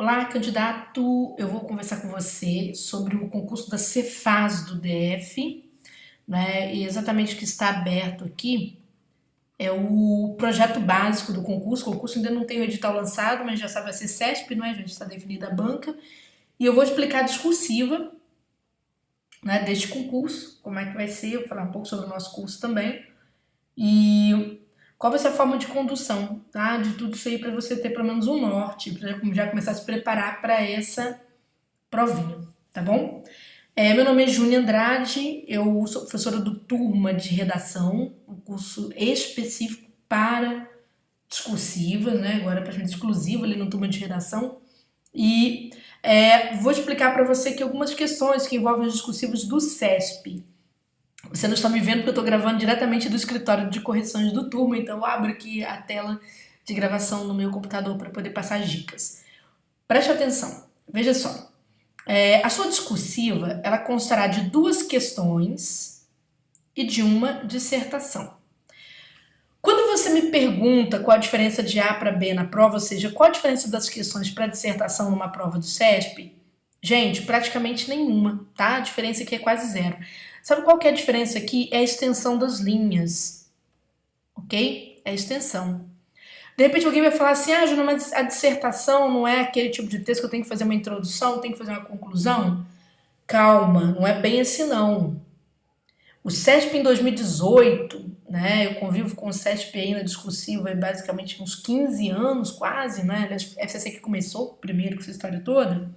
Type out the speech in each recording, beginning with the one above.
Olá, candidato. Eu vou conversar com você sobre o concurso da Cefaz do DF, né? E exatamente o que está aberto aqui é o projeto básico do concurso. O concurso ainda não tem o edital lançado, mas já sabe, vai ser CESP, não é? Já está definida a banca. E eu vou explicar a discursiva, né, deste concurso, como é que vai ser, eu vou falar um pouco sobre o nosso curso também. E qual vai ser a forma de condução, tá? De tudo isso aí para você ter pelo menos um norte, para já começar a se preparar para essa provinha, tá bom? Meu nome é Júnia Andrade, eu sou professora do Turma de Redação, um curso específico para discursivas, né? Agora praticamente exclusivo ali no Turma de Redação. E vou explicar para você aqui algumas questões que envolvem as discursivas do CESP. Você não está me vendo porque eu estou gravando diretamente do escritório de correções do Turma, então eu abro aqui a tela de gravação no meu computador para poder passar as dicas. Preste atenção, veja só. A sua discursiva, ela constará de 2 questões e de uma dissertação. Quando você me pergunta qual a diferença de A para B na prova, ou seja, qual a diferença das questões para dissertação numa prova do CESP, gente, praticamente nenhuma, tá? A diferença aqui é quase zero. Sabe qual que é a diferença aqui? É a extensão das linhas, ok? É a extensão. De repente alguém vai falar assim, Júlia, mas a dissertação não é aquele tipo de texto que eu tenho que fazer uma introdução, tenho que fazer uma conclusão? Calma, não é bem assim não. O CESP em 2018, né, eu convivo com o CESP aí na discursiva há basicamente uns 15 anos quase, né, a FCC que começou primeiro com essa história toda,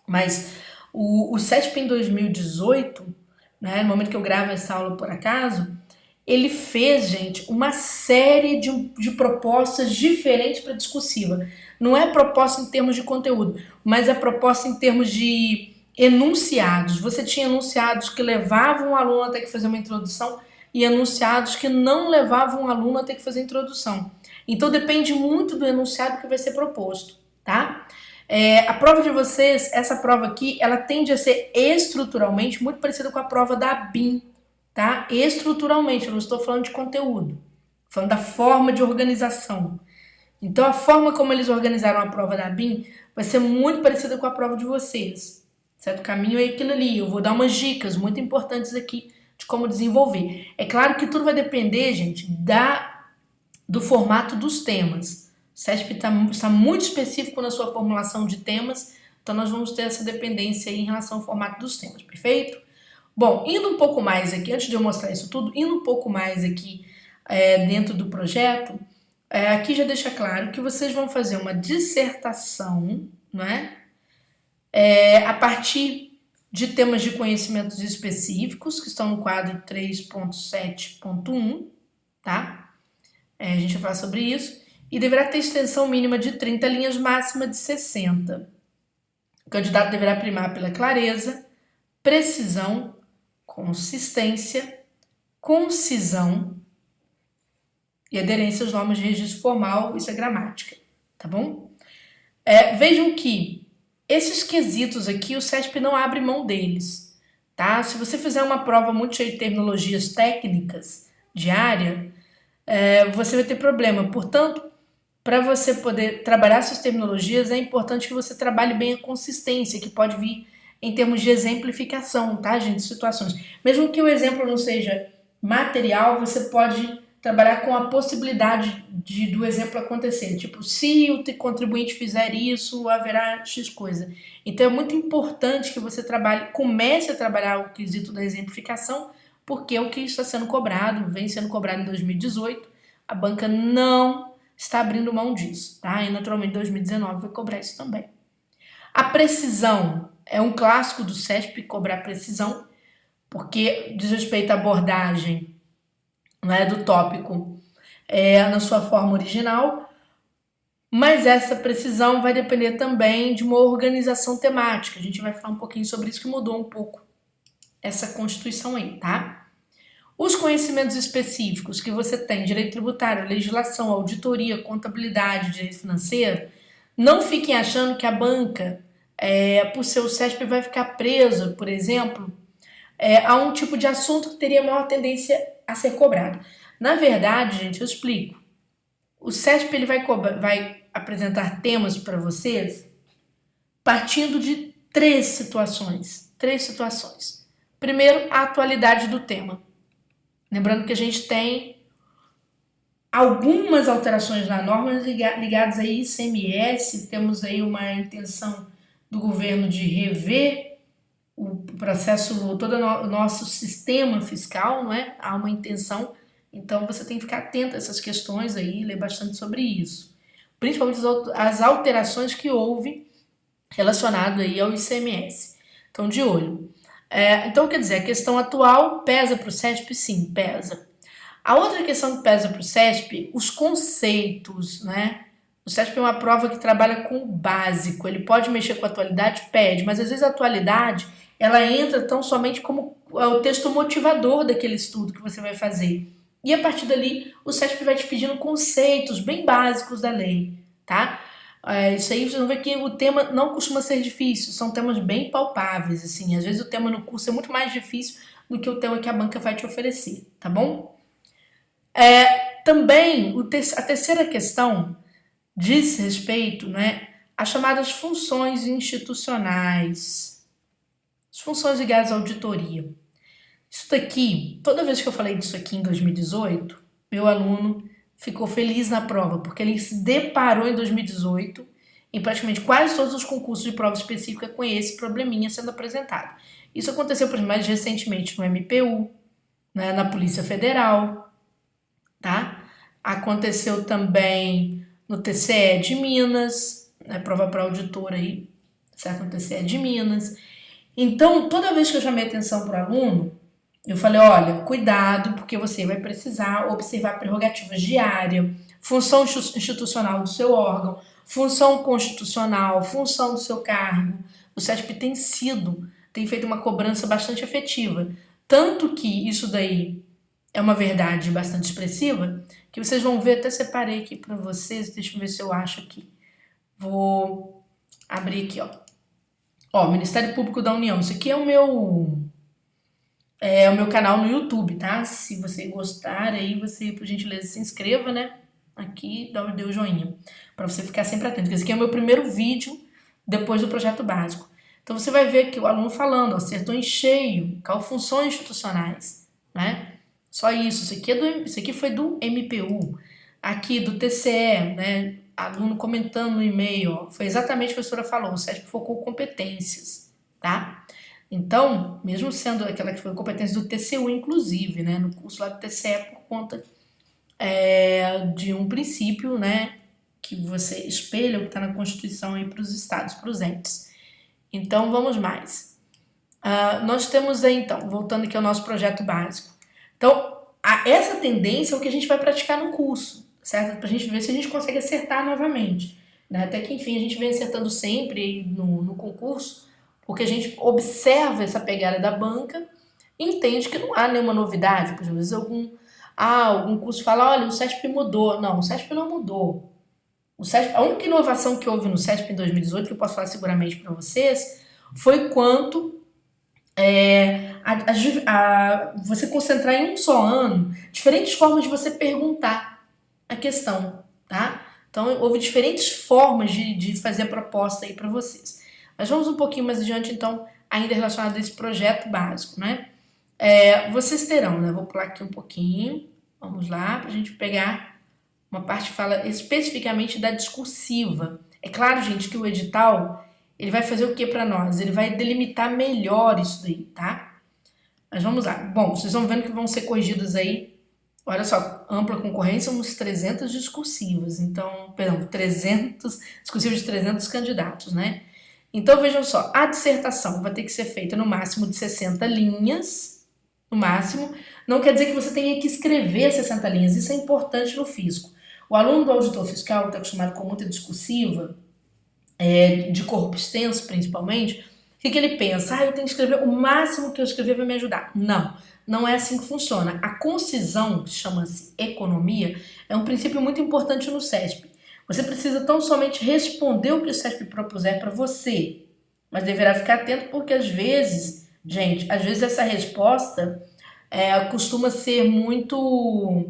mas o CESP em 2018, né, no momento que eu gravo essa aula por acaso, ele fez, gente, uma série de propostas diferentes para discursiva. Não é proposta em termos de conteúdo, mas é proposta em termos de enunciados. Você tinha enunciados que levavam o aluno a ter que fazer uma introdução e enunciados que não levavam o aluno a ter que fazer introdução. Então depende muito do enunciado que vai ser proposto, tá? A prova de vocês, essa prova aqui, ela tende a ser estruturalmente muito parecida com a prova da BIM, tá? Estruturalmente, eu não estou falando de conteúdo, falando da forma de organização. Então, a forma como eles organizaram a prova da BIM vai ser muito parecida com a prova de vocês, certo? O caminho é aquilo ali. Eu vou dar umas dicas muito importantes aqui de como desenvolver. É claro que tudo vai depender, gente, do formato dos temas. O CESP está muito específico na sua formulação de temas, então nós vamos ter essa dependência aí em relação ao formato dos temas, perfeito? Bom, indo um pouco mais aqui, antes de eu mostrar isso tudo, indo um pouco mais aqui dentro do projeto, aqui já deixa claro que vocês vão fazer uma dissertação, não é? A partir de temas de conhecimentos específicos, que estão no quadro 3.7.1, tá? A gente vai falar sobre isso. E deverá ter extensão mínima de 30 linhas, máxima de 60. O candidato deverá primar pela clareza, precisão, consistência, concisão e aderência às normas de registro formal, isso é gramática, tá bom? Vejam que esses quesitos aqui, o CESP não abre mão deles, tá? Se você fizer uma prova muito cheia de terminologias técnicas de área, você vai ter problema. Portanto, para você poder trabalhar essas terminologias, é importante que você trabalhe bem a consistência, que pode vir em termos de exemplificação, tá, gente? Situações. Mesmo que o exemplo não seja material, você pode trabalhar com a possibilidade do exemplo acontecer. Tipo, se o contribuinte fizer isso, haverá X coisa. Então é muito importante que você comece a trabalhar o quesito da exemplificação, porque é o que está sendo cobrado, vem sendo cobrado em 2018. A banca não está abrindo mão disso, tá? E naturalmente 2019 vai cobrar isso também. A precisão é um clássico do CESP, cobrar precisão, porque diz respeito à abordagem, né, do tópico na sua forma original, mas essa precisão vai depender também de uma organização temática. A gente vai falar um pouquinho sobre isso, que mudou um pouco essa constituição aí, tá? Os conhecimentos específicos que você tem, direito tributário, legislação, auditoria, contabilidade, direito financeiro, não fiquem achando que a banca, por ser o CESP, vai ficar presa, por exemplo, a um tipo de assunto que teria maior tendência a ser cobrado. Na verdade, gente, eu explico. O CESP ele vai apresentar temas para vocês partindo de três situações. Três situações. Primeiro, a atualidade do tema. Lembrando que a gente tem algumas alterações na norma ligadas a ICMS, temos aí uma intenção do governo de rever o processo, todo o nosso sistema fiscal, não é? Há uma intenção, então você tem que ficar atento a essas questões aí, ler bastante sobre isso. Principalmente as alterações que houve relacionado aí ao ICMS. Então, de olho. Então, quer dizer, a questão atual pesa para o CESP? Sim, pesa. A outra questão que pesa para o CESP, os conceitos, né? O CESP é uma prova que trabalha com o básico, ele pode mexer com a atualidade? Pede, mas às vezes a atualidade, ela entra tão somente como o texto motivador daquele estudo que você vai fazer. E a partir dali, o CESP vai te pedindo conceitos bem básicos da lei, tá? Isso aí você não vê que o tema não costuma ser difícil, são temas bem palpáveis, assim. Às vezes o tema no curso é muito mais difícil do que o tema que a banca vai te oferecer, tá bom? Também, a terceira questão diz respeito, né, às chamadas funções institucionais, as funções ligadas à auditoria. Isso daqui, toda vez que eu falei disso aqui em 2018, meu aluno ficou feliz na prova, porque ele se deparou em 2018 em praticamente quase todos os concursos de prova específica com esse probleminha sendo apresentado. Isso aconteceu, por exemplo, mais recentemente no MPU, né, na Polícia Federal, tá? Aconteceu também no TCE de Minas, né, prova para auditor aí, certo? No TCE de Minas. Então, toda vez que eu chamei atenção para o aluno, eu falei, olha, cuidado, porque você vai precisar observar prerrogativas de área, função institucional do seu órgão, função constitucional, função do seu cargo. O CESP tem feito uma cobrança bastante efetiva. Tanto que isso daí é uma verdade bastante expressiva, que vocês vão ver, até separei aqui para vocês, deixa eu ver se eu acho aqui. Vou abrir aqui, ó. Ministério Público da União, isso aqui é o meu canal no YouTube, tá? Se você gostar, aí você, por gentileza, se inscreva, né? Aqui, dê o joinha, para você ficar sempre atento. Esse aqui é o meu primeiro vídeo depois do projeto básico. Então você vai ver que o aluno falando, acertou em cheio, qual funções institucionais, né? Só isso. Isso aqui foi do MPU, aqui do TCE, né? Aluno comentando no e-mail, ó, foi exatamente o que a professora falou, o CESP focou competências, tá? Então, mesmo sendo aquela que foi competência do TCU, inclusive, né, no curso lá do TCE, por conta de um princípio, né, que você espelha o que está na Constituição aí para os estados, para os entes. Então, vamos mais. Nós temos aí, então, voltando aqui ao nosso projeto básico. Então, essa tendência é o que a gente vai praticar no curso, certo? Para a gente ver se a gente consegue acertar novamente, né? Até que, enfim, a gente vem acertando sempre aí no concurso, porque a gente observa essa pegada da banca e entende que não há nenhuma novidade. Por exemplo, às vezes algum curso fala, olha, o CESP mudou. Não, o CESP não mudou. A única inovação que houve no CESP em 2018, que eu posso falar seguramente para vocês, foi quanto você concentrar em um só ano diferentes formas de você perguntar a questão, tá? Então, houve diferentes formas de fazer a proposta aí para vocês. Mas vamos um pouquinho mais adiante, então, ainda relacionado a esse projeto básico, né? Vocês terão, né? Vou pular aqui um pouquinho, vamos lá, para a gente pegar uma parte que fala especificamente da discursiva. É claro, gente, que o edital, ele vai fazer o que para nós? Ele vai delimitar melhor isso daí, tá? Mas vamos lá. Bom, vocês vão vendo que vão ser corrigidas aí, olha só, ampla concorrência, uns 300 discursivas, então, perdão, 300 discursivos de 300 candidatos, né? Então, vejam só, a dissertação vai ter que ser feita no máximo de 60 linhas, no máximo. Não quer dizer que você tenha que escrever 60 linhas, isso é importante no fisco. O aluno do auditor fiscal, que está acostumado com muita discursiva, de corpo extenso principalmente, o que ele pensa? Eu tenho que escrever, o máximo que eu escrever vai me ajudar. Não, não é assim que funciona. A concisão, que chama-se economia, é um princípio muito importante no CESP. Você precisa tão somente responder o que o CESP propuser para você, mas deverá ficar atento porque às vezes, gente, essa resposta costuma ser muito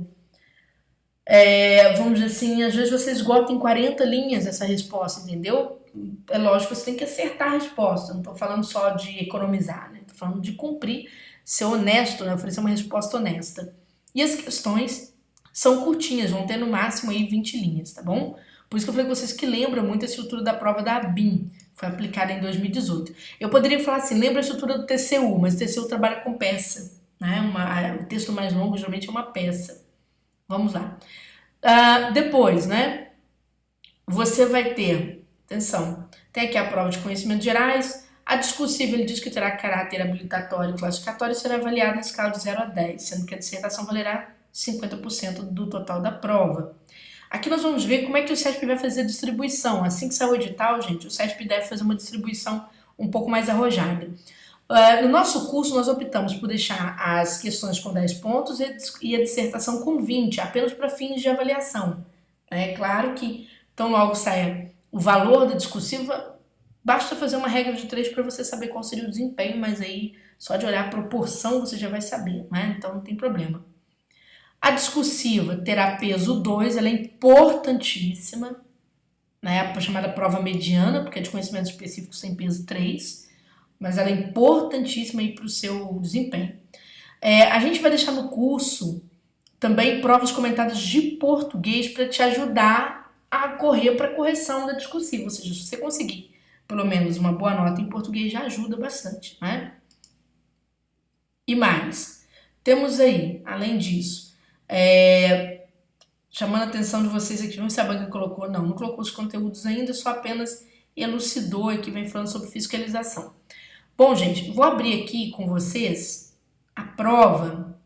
Vamos dizer assim, às vezes você esgota em 40 linhas essa resposta, entendeu? É lógico que você tem que acertar a resposta, não estou falando só de economizar, né? Estou falando de cumprir, ser honesto, né? Oferecer uma resposta honesta. E as questões são curtinhas, vão ter no máximo aí 20 linhas, tá bom? Por isso que eu falei com vocês que lembra muito a estrutura da prova da ABIN, foi aplicada em 2018. Eu poderia falar assim, lembra a estrutura do TCU, mas o TCU trabalha com peça, né? O texto mais longo geralmente é uma peça. Vamos lá. Depois, né? Você vai ter, atenção, tem aqui a prova de conhecimentos gerais. A discursiva, ele diz que terá caráter habilitatório e classificatório e será avaliada na escala de 0 a 10, sendo que a dissertação valerá 50% do total da prova. Aqui nós vamos ver como é que o CESP vai fazer a distribuição. Assim que sair o edital, gente, o CESP deve fazer uma distribuição um pouco mais arrojada. No nosso curso, nós optamos por deixar as questões com 10 pontos e a dissertação com 20, apenas para fins de avaliação. É claro que, tão logo saia o valor da discursiva, basta fazer uma regra de 3 para você saber qual seria o desempenho, mas aí só de olhar a proporção você já vai saber, né? Então não tem problema. A discursiva terá peso 2, ela é importantíssima, né? A chamada prova mediana, porque é de conhecimentos específicos tem peso 3, mas ela é importantíssima para o seu desempenho. A gente vai deixar no curso também provas comentadas de português para te ajudar a correr para a correção da discursiva, ou seja, se você conseguir pelo menos uma boa nota em português já ajuda bastante, né? E mais, temos aí, além disso, chamando a atenção de vocês aqui, não sei se a banca colocou, não colocou os conteúdos ainda, só apenas elucidou aqui, vem falando sobre fiscalização. Bom, gente, vou abrir aqui com vocês a prova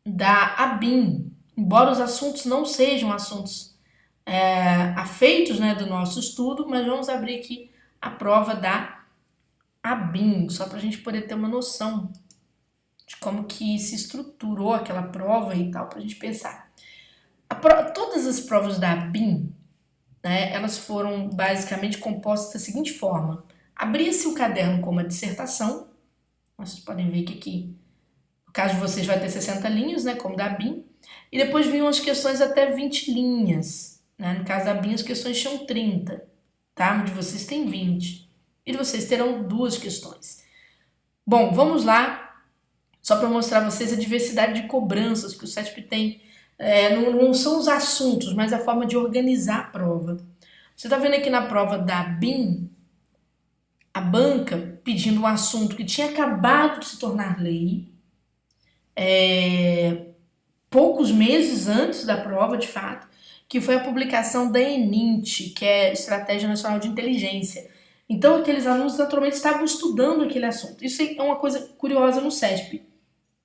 da ABIN, embora os assuntos não sejam assuntos afeitos, né, do nosso estudo, mas vamos abrir aqui a prova da ABIN, só para a gente poder ter uma noção de como que se estruturou aquela prova e tal, para a gente pensar. Todas as provas da ABIN, né, elas foram basicamente compostas da seguinte forma. Abria-se o caderno com uma dissertação, vocês podem ver que aqui, no caso de vocês vai ter 60 linhas, né, como da ABIN, e depois vinham as questões até 20 linhas, né, no caso da ABIN as questões tinham 30, tá, de vocês tem 20, e de vocês terão 2 questões. Bom, vamos lá, só para mostrar a vocês a diversidade de cobranças que o CESP tem. Não são os assuntos, mas a forma de organizar a prova. Você está vendo aqui na prova da BIM, a banca pedindo um assunto que tinha acabado de se tornar lei, poucos meses antes da prova, de fato, que foi a publicação da ENINT, que é Estratégia Nacional de Inteligência. Então, aqueles alunos naturalmente estavam estudando aquele assunto. Isso é uma coisa curiosa no CESP.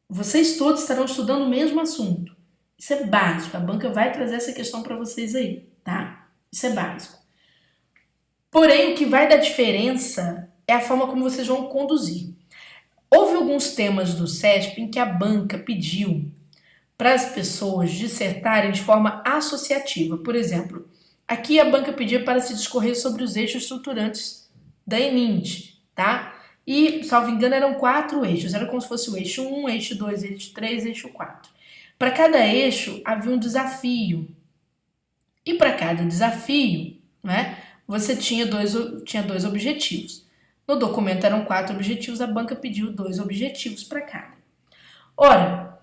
Vocês todos estarão estudando o mesmo assunto. Isso é básico. A banca vai trazer essa questão para vocês aí, tá? Isso é básico. Porém, o que vai dar diferença é a forma como vocês vão conduzir. Houve alguns temas do CESP em que a banca pediu para as pessoas dissertarem de forma associativa. Por exemplo, aqui a banca pedia para se discorrer sobre os eixos estruturantes da ENINT, tá? E, salvo engano, eram 4 eixos. Era como se fosse o eixo 1, eixo 2, eixo 3, eixo 4. Para cada eixo havia um desafio. E para cada desafio, né, você tinha dois objetivos. No documento eram 4 objetivos, a banca pediu 2 objetivos para cada. Ora,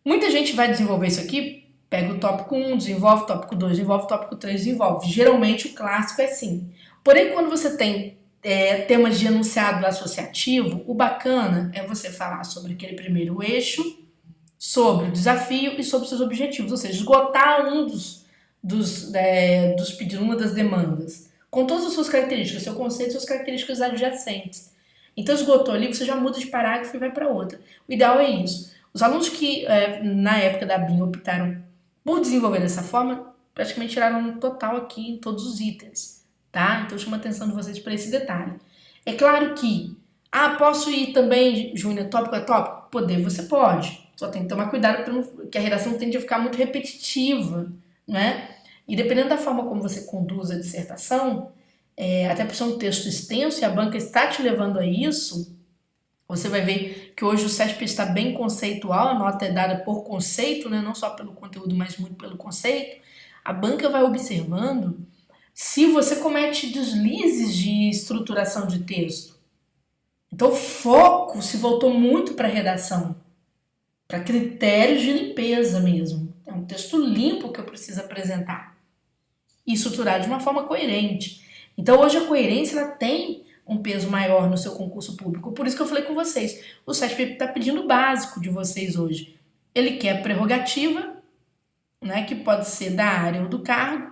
muita gente vai desenvolver isso aqui, pega o tópico 1, desenvolve o tópico 2, desenvolve o tópico 3, desenvolve. Geralmente o clássico é assim. Porém, quando você tem temas de enunciado associativo, o bacana é você falar sobre aquele primeiro eixo, sobre o desafio e sobre seus objetivos, ou seja, esgotar um dos pedidos, uma das demandas, com todas as suas características, seu conceito e suas características adjacentes. Então, esgotou ali, você já muda de parágrafo e vai para outra. O ideal é isso. Os alunos que, na época da BIM, optaram por desenvolver dessa forma, praticamente tiraram um total aqui em todos os itens, tá? Então, chamo a atenção de vocês para esse detalhe. É claro que, posso ir também, Júnior, tópico a tópico? Poder, você pode. Só tem que tomar cuidado porque a redação tende a ficar muito repetitiva, né? E dependendo da forma como você conduz a dissertação, até por ser um texto extenso e a banca está te levando a isso, Você vai ver que hoje o CESP está bem conceitual, a nota é dada por conceito, né? Não só pelo conteúdo, mas muito pelo conceito. A banca vai observando se você comete deslizes de estruturação de texto. Então o foco se voltou muito para a redação, para critérios de limpeza mesmo. É um texto limpo que eu preciso apresentar e estruturar de uma forma coerente. Então hoje a coerência ela tem um peso maior no seu concurso público. Por isso que eu falei com vocês, o CESP está pedindo o básico de vocês hoje. Ele quer prerrogativa, né, que pode ser da área ou do cargo,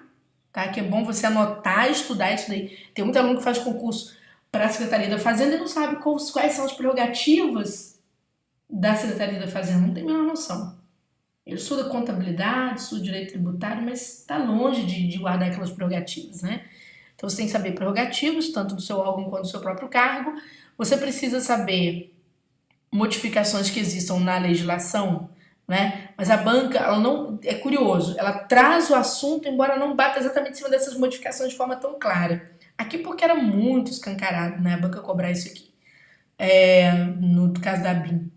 tá? Que é bom você anotar, estudar isso daí. Tem muito aluno que faz concurso para a Secretaria da Fazenda e não sabe quais são as prerrogativas da Secretaria da Fazenda, não tem a menor noção. Ele estuda contabilidade, estuda direito tributário, mas está longe de guardar aquelas prerrogativas, né? Então você tem que saber prerrogativas, tanto do seu órgão quanto do seu próprio cargo. Você precisa saber modificações que existam na legislação, né? Mas a banca, ela não, é curioso, ela traz o assunto, embora não bata exatamente em cima dessas modificações de forma tão clara. Aqui porque era muito escancarado, né? A banca cobrar isso aqui, no caso da BIM.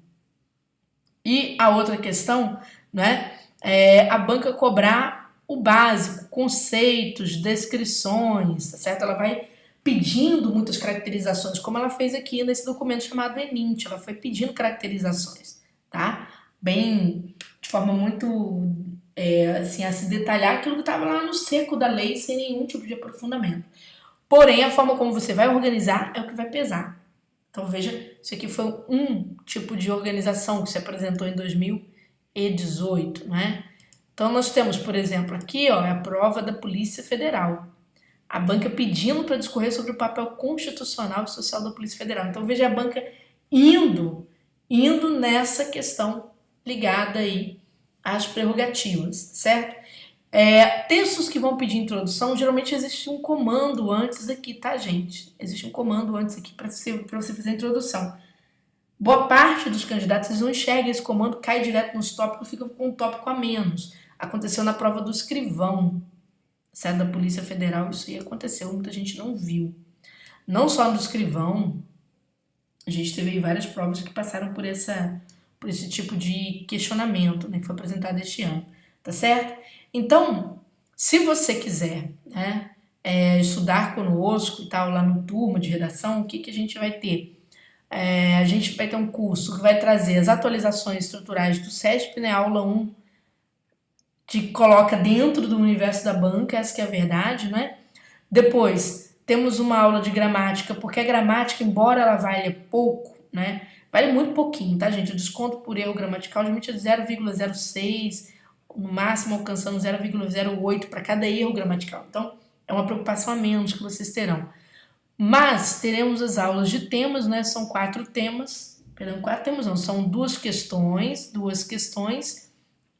E a outra questão, né, é a banca cobrar o básico, conceitos, descrições, tá certo? Ela vai pedindo muitas caracterizações, como ela fez aqui nesse documento chamado ENINT, ela foi pedindo caracterizações, tá? Bem, de forma muito, assim, a se detalhar aquilo que estava lá no seco da lei, sem nenhum tipo de aprofundamento. Porém, a forma como você vai organizar é o que vai pesar. Então veja, isso aqui foi um tipo de organização que se apresentou em 2018, né? Então nós temos, por exemplo, aqui ó, a prova da Polícia Federal. A banca pedindo para discorrer sobre o papel constitucional e social da Polícia Federal. Então veja a banca indo nessa questão ligada aí às prerrogativas, certo? Textos que vão pedir introdução, geralmente existe um comando antes aqui, tá, gente? Existe um comando antes aqui para você fazer a introdução. Boa parte dos candidatos eles não enxergam esse comando, cai direto nos tópicos, fica com um tópico a menos. Aconteceu na prova do escrivão, certo? Da Polícia Federal, isso aí aconteceu, muita gente não viu. Não só no escrivão, a gente teve aí várias provas que passaram por esse tipo de questionamento, né, que foi apresentado este ano, tá certo? Então, se você quiser, né, estudar conosco e tal, lá no turma de redação, o que a gente vai ter? A gente vai ter um curso que vai trazer as atualizações estruturais do CESP, né, aula 1, que coloca dentro do universo da banca, essa que é a verdade, né? Depois, temos uma aula de gramática, porque a gramática, embora ela valha pouco, né, vale muito pouquinho, tá, gente? O desconto por erro gramatical geralmente é de 0,06, no máximo alcançando 0,08 para cada erro gramatical. Então, é uma preocupação a menos que vocês terão. Mas teremos as aulas de temas, né? São 4 temas. Perdão, 4 temas não, são 2 questões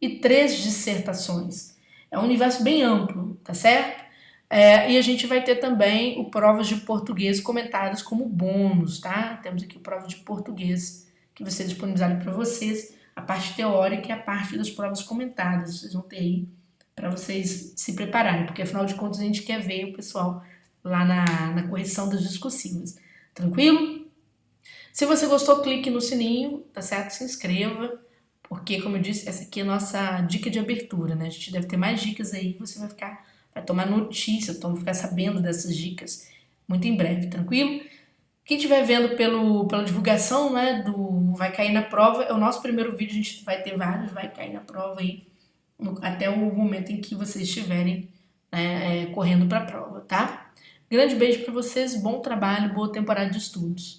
e 3 dissertações. É um universo bem amplo, tá certo? E a gente vai ter também o provas de português comentadas como bônus, tá? Temos aqui provas de português que vai ser disponibilizado para vocês, a parte teórica e a parte das provas comentadas. Vocês vão ter aí para vocês se prepararem, porque afinal de contas a gente quer ver o pessoal lá na correção das discursivas. Tranquilo? Se você gostou, clique no sininho, tá certo? Se inscreva, porque, como eu disse, essa aqui é a nossa dica de abertura, né? A gente deve ter mais dicas aí, você vai tomar notícia, vai ficar sabendo dessas dicas muito em breve, tranquilo? Quem estiver vendo pela divulgação, né, do Vai Cair na Prova, é o nosso primeiro vídeo, a gente vai ter vários Vai Cair na Prova aí, até o momento em que vocês estiverem, né, correndo para a prova, tá? Grande beijo para vocês, bom trabalho, boa temporada de estudos.